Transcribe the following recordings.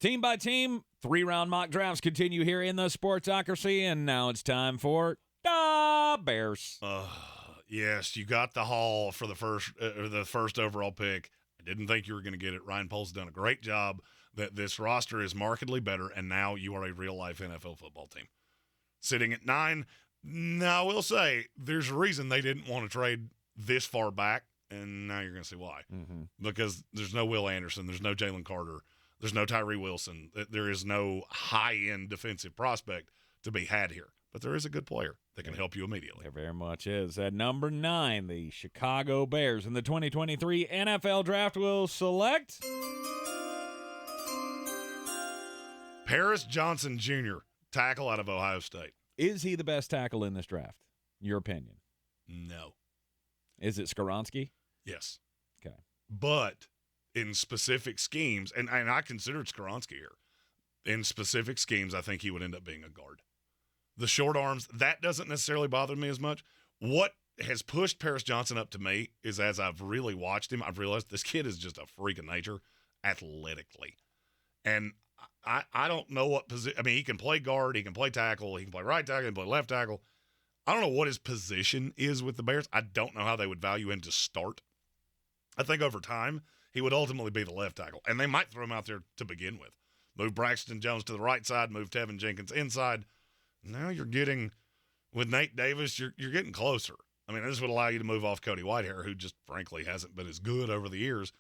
Team by team, 3-round mock drafts continue here in the Sportsocracy, and now it's time for the Bears. Yes, you got the haul for the first overall pick. I didn't think you were going to get it. Ryan Poles done a great job. That this roster is markedly better, and now you are a real-life NFL football team. Sitting at 9, now I will say there's a reason they didn't want to trade this far back, and now you're going to see why. Mm-hmm. Because there's no Will Anderson, there's no Jalen Carter, there's no Tyree Wilson. There is no high-end defensive prospect to be had here. But there is a good player that can help you immediately. There very much is. At number 9, the Chicago Bears in the 2023 NFL Draft will select Paris Johnson Jr., tackle out of Ohio State. Is he the best tackle in this draft? Your opinion? No. Is it Skoronski? Yes. Okay. But in specific schemes, and I considered Skoronski here, in specific schemes, I think he would end up being a guard. The short arms, that doesn't necessarily bother me as much. What has pushed Paris Johnson up to me is as I've really watched him, I've realized this kid is just a freak of nature athletically. And I don't know what position. I mean, he can play guard, he can play tackle, he can play right tackle, he can play left tackle. I don't know what his position is with the Bears. I don't know how they would value him to start. I think over time, he would ultimately be the left tackle. And they might throw him out there to begin with. Move Braxton Jones to the right side, move Tevin Jenkins inside. Now you're getting, with Nate Davis, you're getting closer. I mean, this would allow you to move off Cody Whitehair, who just frankly hasn't been as good over the years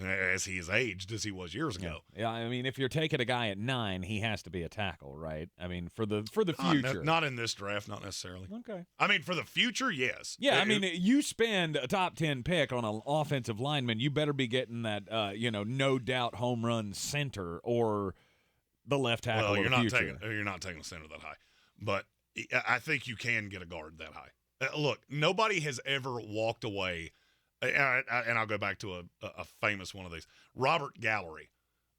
as he has aged as he was years ago. Yeah, I mean, if you're taking a guy at 9, he has to be a tackle, right? I mean, for the future. Not in this draft, not necessarily. Okay. I mean, for the future, yes. Yeah, I mean, you spend a top 10 pick on an offensive lineman, you better be getting that, no doubt home run center or the left tackle. Well, you're not taking the center that high, but I think you can get a guard that high. Look, nobody has ever walked away. And I'll go back to a famous one of these. Robert Gallery.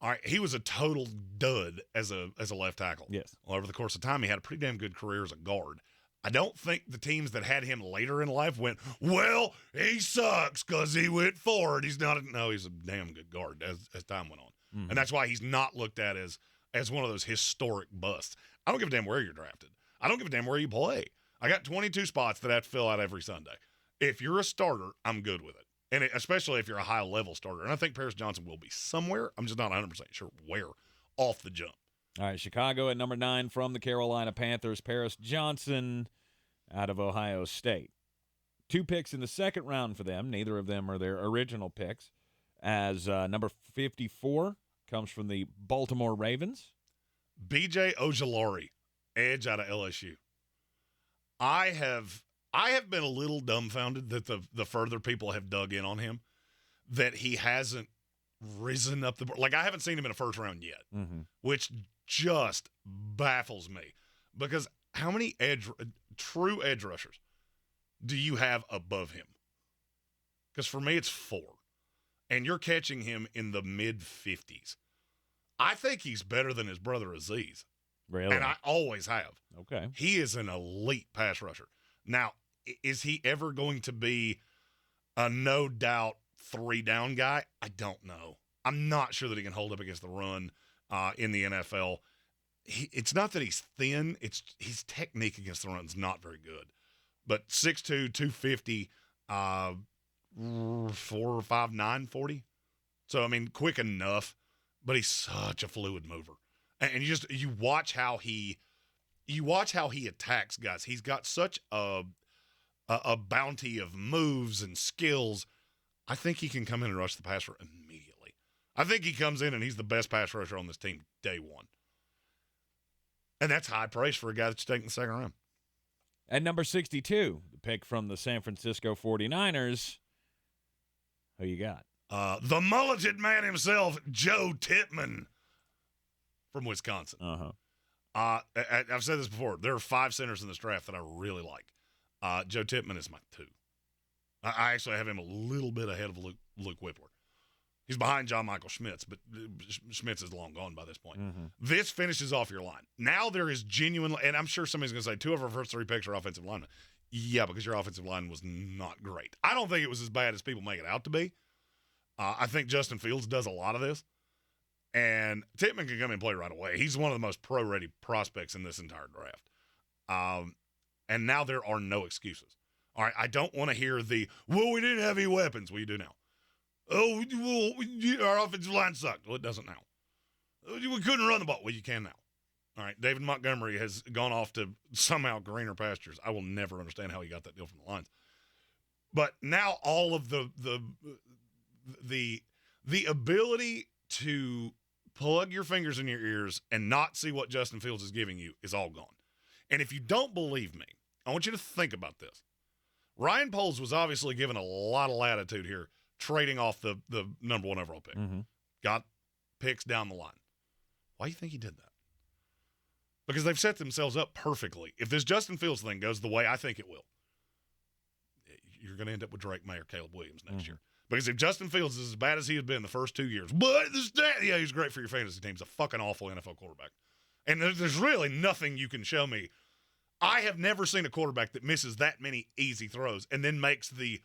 All right, he was a total dud as a left tackle. Yes. Well, over the course of time, he had a pretty damn good career as a guard. I don't think the teams that had him later in life went, well, he sucks because he went forward. He's not. No, he's a damn good guard as time went on. Mm-hmm. And that's why he's not looked at as one of those historic busts. I don't give a damn where you're drafted. I don't give a damn where you play. I got 22 spots that I have to fill out every Sunday. If you're a starter, I'm good with it. And especially if you're a high-level starter. And I think Paris Johnson will be somewhere. I'm just not 100% sure where off the jump. All right, Chicago at number 9 from the Carolina Panthers. Paris Johnson out of Ohio State. 2 picks in the second round for them. Neither of them are their original picks. As number 54 comes from the Baltimore Ravens. B.J. Ojulari, edge out of LSU. I have been a little dumbfounded that the further people have dug in on him, that he hasn't risen up the board. Like, I haven't seen him in a first round yet, which just baffles me. Because how many true edge rushers do you have above him? Because for me, it's 4. And you're catching him in the mid-50s. I think he's better than his brother Aziz. Really? And I always have. Okay. He is an elite pass rusher. Now, is he ever going to be a no-doubt 3-down guy? I don't know. I'm not sure that he can hold up against the run in the NFL. It's not that he's thin. It's his technique against the run is not very good. But 6'2", 250, 4, 5, 9, 40. So, I mean, quick enough, but he's such a fluid mover. And you watch how he attacks guys. He's got such a bounty of moves and skills. I think he can come in and rush the passer immediately. I think he comes in and he's the best pass rusher on this team day one. And that's high praise for a guy that's taking the second round. At number 62, the pick from the San Francisco 49ers. Who you got? The mulleted man himself, Joe Tippmann from Wisconsin. I've said this before. There are 5 centers in this draft that I really like. Joe Tippmann is my 2. I actually have him a little bit ahead of Luke Whippler. He's behind John Michael Schmitz, but Schmitz is long gone by this point. This finishes off your line. Now there is genuinely, and I'm sure somebody's going to say 2 of our first 3 picks are offensive linemen. Yeah, because your offensive line was not great. I don't think it was as bad as people make it out to be. I think Justin Fields does a lot of this. And Tippmann can come in and play right away. He's one of the most pro-ready prospects in this entire draft. And now there are no excuses. All right, I don't want to hear we didn't have any weapons. Well, you do now. Oh, our offensive line sucked. Well, it doesn't now. We couldn't run the ball. Well, you can now. All right, David Montgomery has gone off to somehow greener pastures. I will never understand how he got that deal from the Lions. But now all of the ability to plug your fingers in your ears and not see what Justin Fields is giving you is all gone. And if you don't believe me, I want you to think about this. Ryan Poles was obviously given a lot of latitude here, trading off the number 1 overall pick. Mm-hmm. Got picks down the line. Why do you think he did that? Because they've set themselves up perfectly. If this Justin Fields thing goes the way I think it will, you're going to end up with Drake May or Caleb Williams next year. Because if Justin Fields is as bad as he has been the first 2 years, he's great for your fantasy team. He's a fucking awful NFL quarterback. And there's really nothing you can show me. I have never seen a quarterback that misses that many easy throws and then makes the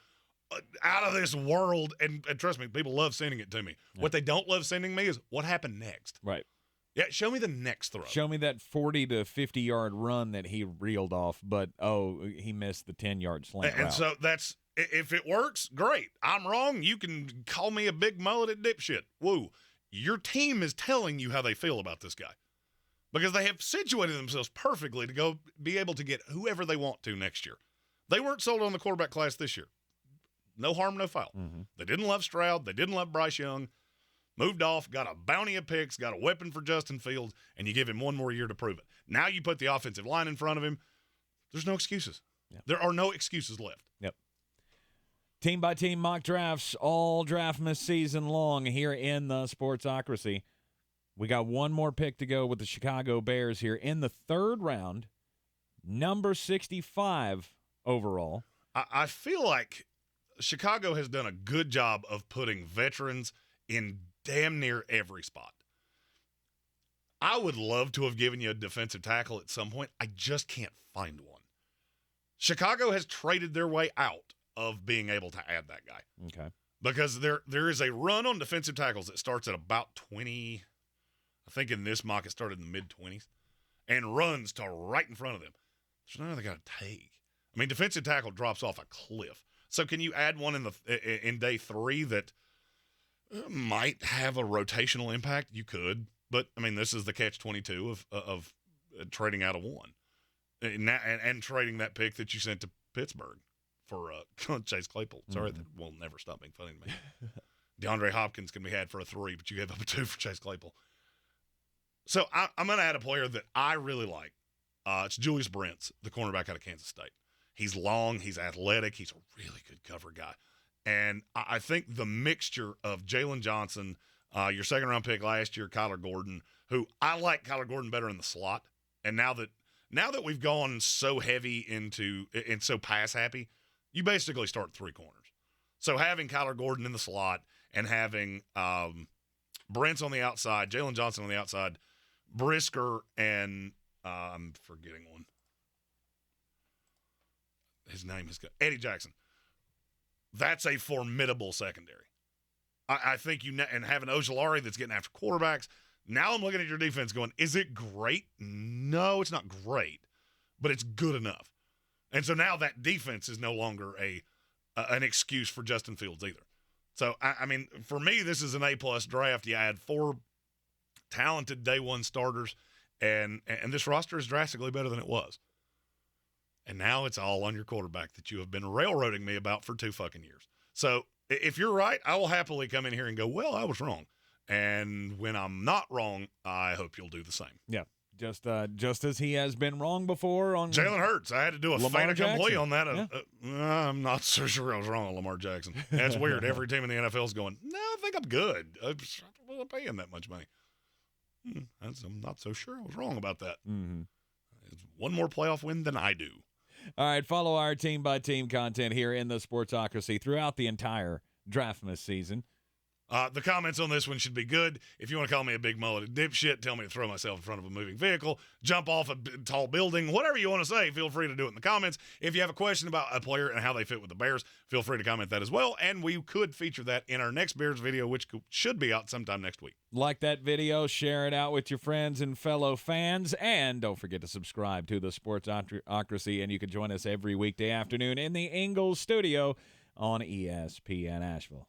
out of this world. And trust me, people love sending it to me. Yeah. What they don't love sending me is what happened next. Right. Yeah, show me the next throw. Show me that 40 to 50-yard run that he reeled off, but, he missed the 10-yard slant And route. so that's – if it works, great. I'm wrong. You can call me a big mulleted dipshit. Woo. Your team is telling you how they feel about this guy because they have situated themselves perfectly to go be able to get whoever they want to next year. They weren't sold on the quarterback class this year. No harm, no foul. Mm-hmm. They didn't love Stroud. They didn't love Bryce Young. Moved off, got a bounty of picks, got a weapon for Justin Fields, and you give him one more year to prove it. Now you put the offensive line in front of him. There's no excuses. Yep. There are no excuses left. Yep. Team-by-team mock drafts all Draftmas season long here in the Sportsocracy. We got one more pick to go with the Chicago Bears here in the 3rd round, number 65 overall. I feel like Chicago has done a good job of putting veterans in damn near every spot. I would love to have given you a defensive tackle at some point. I just can't find one. Chicago has traded their way out of being able to add that guy. Okay. Because there is a run on defensive tackles that starts at about 20. I think in this mock it started in the mid-20s. And runs to right in front of them. There's none they got to take. I mean, defensive tackle drops off a cliff. So can you add one in day 3 that might have a rotational impact? You could, but I mean, this is the catch-22 of trading out of one, and trading that pick that you sent to Pittsburgh for Chase Claypool. Sorry, that will never stop being funny to me. DeAndre Hopkins can be had for a 3, but you gave up a 2 for Chase Claypool. So I'm going to add a player that I really like. It's Julius Brents, the cornerback out of Kansas State. He's long, he's athletic, he's a really good cover guy. And I think the mixture of Jalen Johnson, your 2nd-round pick last year, Kyler Gordon, who I like Kyler Gordon better in the slot. And now that we've gone so heavy and so pass happy, you basically start 3 corners. So having Kyler Gordon in the slot and having Brent's on the outside, Jalen Johnson on the outside, Brisker and I'm forgetting one. His name is Eddie Jackson. That's a formidable secondary. I think and having Ojulari that's getting after quarterbacks. Now I'm looking at your defense going, is it great? No, it's not great, but it's good enough. And so now that defense is no longer an excuse for Justin Fields either. So, I mean, for me, this is an A-plus draft. You add 4 talented day 1 starters, and this roster is drastically better than it was. And now it's all on your quarterback that you have been railroading me about for 2 fucking years. So if you're right, I will happily come in here and go, well, I was wrong. And when I'm not wrong, I hope you'll do the same. Yeah, just as he has been wrong before on Jalen Hurts. I had to do a Lamar fait accompli on that. Yeah. I'm not so sure I was wrong on Lamar Jackson. That's weird. Every team in the NFL is going, no, I think I'm good. I'm paying that much money. I'm not so sure I was wrong about that. Mm-hmm. It's one more playoff win than I do. All right, follow our team-by-team content here in the Sportsocracy throughout the entire Draftmas season. The comments on this one should be good. If you want to call me a big mullet dipshit, tell me to throw myself in front of a moving vehicle, jump off a tall building, whatever you want to say, feel free to do it in the comments. If you have a question about a player and how they fit with the Bears, feel free to comment that as well, and we could feature that in our next Bears video, which should be out sometime next week. Like that video, share it out with your friends and fellow fans, and don't forget to subscribe to the Sportsocracy, and you can join us every weekday afternoon in the Ingles studio on ESPN Asheville.